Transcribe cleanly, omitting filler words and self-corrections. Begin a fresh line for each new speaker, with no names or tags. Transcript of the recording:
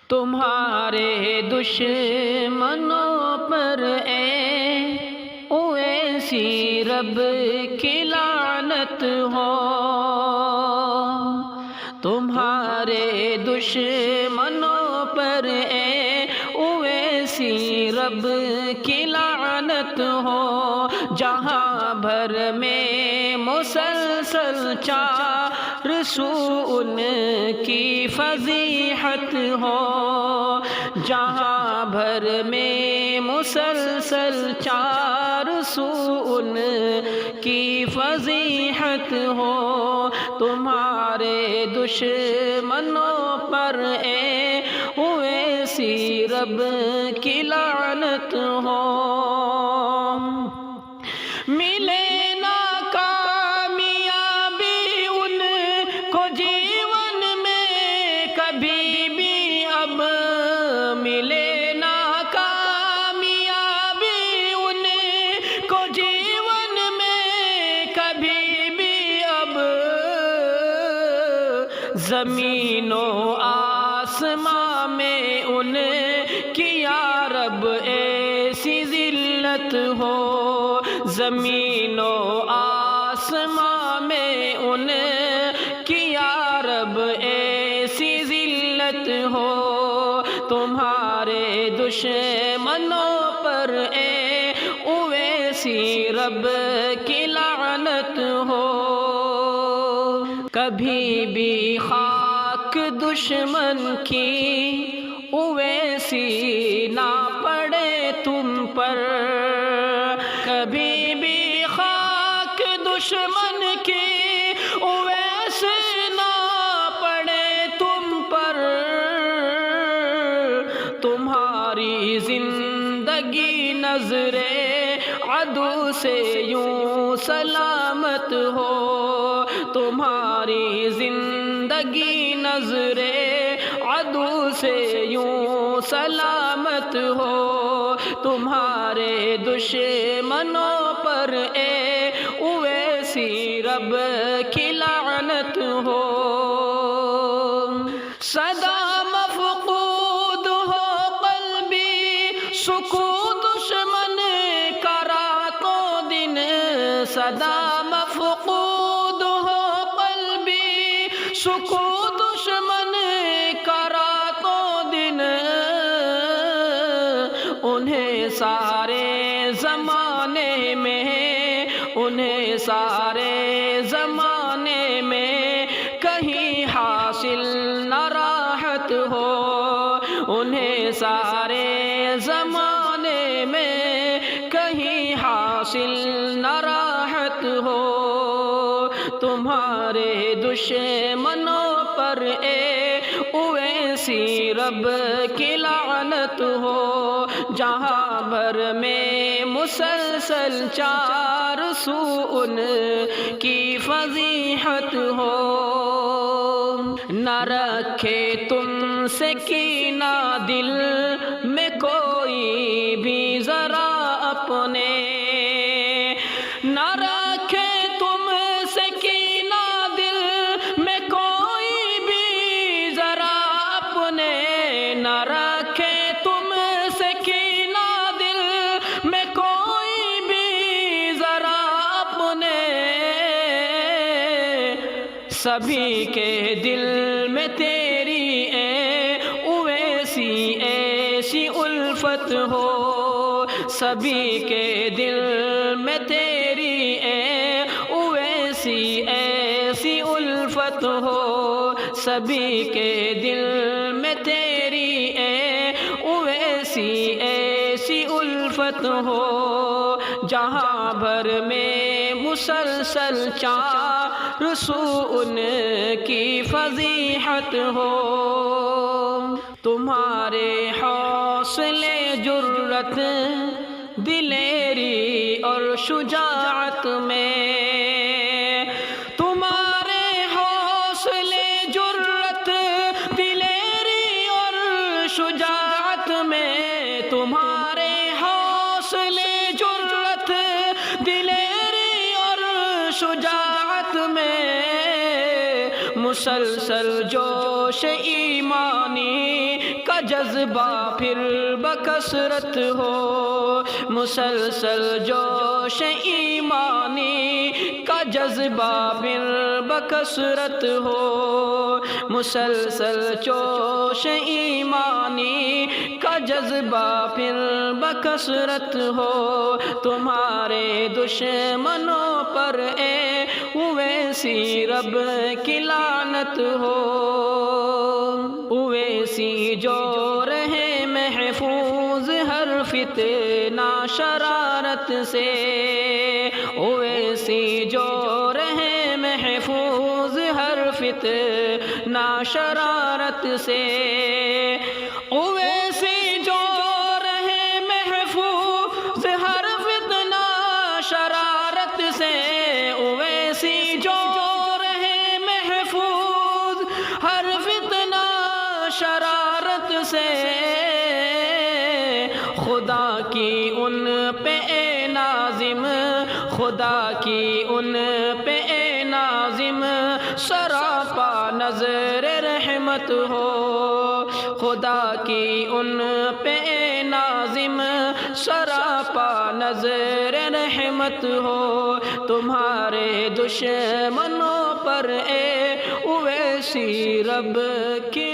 تمہارے دشمنوں پر اویسی رب کی لعنت ہو، تمہارے دشمنوں پر اویسی رب کی لعنت ہو، جہاں بھر میں مسلسل چار سو ان کی فضیحت ہو، جہاں بھر میں مسلسل چار سو ان کی فضیحت ہو، تمہارے دشمنوں پر اویسی رب کی لعنت ہو۔ ملے نا کامیابی ان کو جیون میں کبھی بھی اب، ملے نا کامیابی ان کو جیون میں کبھی بھی اب، زمین و آسماں میں ان کی یا رب ایسی ذلت ہو، زمین و آسماں میں ان کی یا رب ایسی ذلت ہو، تمہارے دشمنوں پر اویسی رب کی لعنت ہو۔ کبھی بھی خاک دشمن کی اویسی نہ پڑے تم پر، کبھی بھی خاک دشمن کی اویسی نہ پڑے تم پر، تمہاری زندگی نظر عدو سے یوں سلامت ہو، تمہاری زندگی نظر عدو سے یوں سلامت ہو، تمہارے دشمنوں پر اویسی رب کی لعنت ہو۔ سدا مفقود ہو قلبی سکون دشمن کا راتوں دن، سدا مفقود ہو قلبی سکون دشمن کا راتوں دن، انہیں سارے زمانے میں، انہیں سارے زمانے میں کہیں حاصل نہ راحت ہو، انہیں سارے زمانے میں کہیں حاصل نہ راحت ہو، تمہارے دشمنوں پر اویسی رب کی لعنت ہو، جہاں بھر میں مسلسل چار سو ان کی فضیحت ہو، نہ رکھے تم سے کینہ دل میں کوئی بھی ذرا اپنے، نہ رکھے تم سے کینہ دل میں کوئی بھی ذرا اپنے، نہ رکھے تم سے کینہ دل میں کوئی بھی ذرا اپنے، سبھی کے دل میں تیری اویسی ایسی الفت ہو، سبھی کے دل میں تیری اویسی ایسی الفت ہو، سبھی کے دل میں تیری اویسی ایسی الفت ہو، جہاں بھر میں مسلسل چار سو ان کی فضیحت ہو، تمہارے حوصلے جرأت دلیری اور شجاعت میں، تمہارے حوصلے جرأت دلیری اور شجاعت میں، تم شجاعت میں مسلسل جوش ایمانی کا جذبہ پھر بکثرت ہو، مسلسل جوش ایمانی کا جذبہ پھر بکثرت ہو، مسلسل جوش ایمانی کا جذبہ پھر بکثرت ہو، تمہارے دشمنوں پر اے اویسی رب کی لعنت ہو، اویسی جو رہے محفوظ ہر فتنہ شرارت سے، اویسی جو رہے محفوظ ہر فتنہ شرارت سے، اویسی جو رہے محفوظ ہر فتنہ شرارت سے، اویسی جو رہے محفوظ ہر فتنہ شرارت سے، خدا کی ان پہ اے ناظم، خدا کی ان پہ اے ناظم سراپا نظر رحمت ہو، خدا کی ان پہ اے ناظم سراپا نظر رحمت ہو، تمہارے دشمنوں پر اے اویسی رب کی